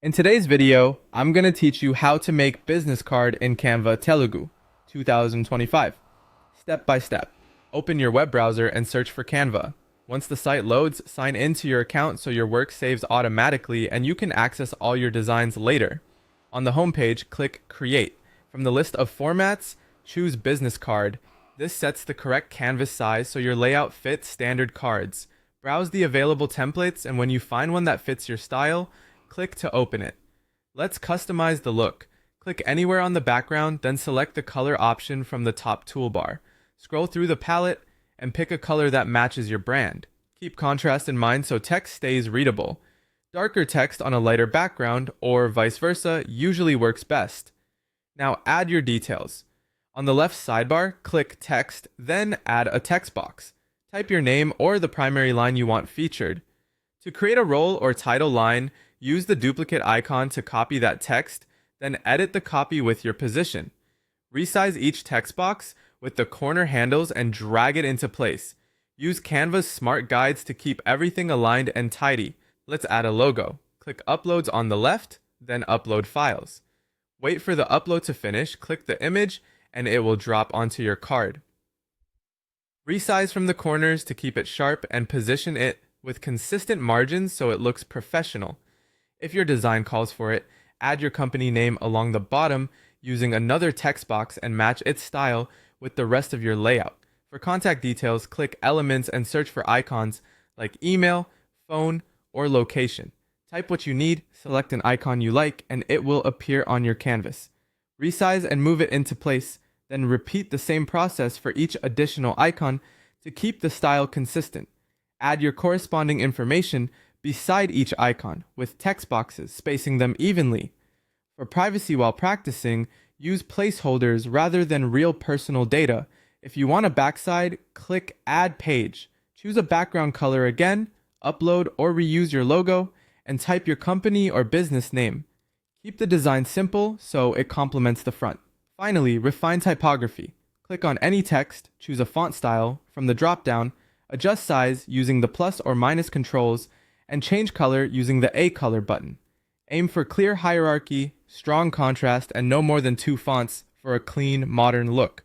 In today's video, I'm going to teach you how to make business card in Canva Telugu 2025. Step by step. Open your web browser and search for Canva. Once the site loads, sign into your account so your work saves automatically and you can access all your designs later. On the homepage, click Create. From the list of formats, choose Business Card. This sets the correct canvas size so your layout fits standard cards. Browse the available templates, and when you find one that fits your style, click to open it. Let's customize the look. Click anywhere on the background, then select the color option from the top toolbar. Scroll through the palette and pick a color that matches your brand. Keep contrast in mind so text stays readable. Darker text on a lighter background, or vice versa, usually works best. Now add your details. On the left sidebar, click Text, then add a text box. Type your name or the primary line you want featured. To create a role or title line, use the duplicate icon to copy that text, then edit the copy with your position. Resize each text box with the corner handles and drag it into place. Use Canva's smart guides to keep everything aligned and tidy. Let's add a logo. Click Uploads on the left, then Upload Files. Wait for the upload to finish, click the image, and it will drop onto your card. Resize from the corners to keep it sharp and position it with consistent margins so it looks professional. If your design calls for it, add your company name along the bottom using another text box and match its style with the rest of your layout. For contact details, click Elements and search for icons like email, phone, or location. Type what you need, select an icon you like, and it will appear on your canvas. Resize and move it into place, then repeat the same process for each additional icon to keep the style consistent. Add your corresponding information beside each icon, with text boxes spacing them evenly. For privacy while practicing, use placeholders rather than real personal data. If you want a backside, click Add Page. Choose a background color again, upload or reuse your logo, and type your company or business name. Keep the design simple so it complements the front. Finally, refine typography. Click on any text, choose a font style from the drop-down, adjust size using the plus or minus controls, and change color using the A color button. Aim for clear hierarchy, strong contrast, and no more than 2 fonts for a clean, modern look.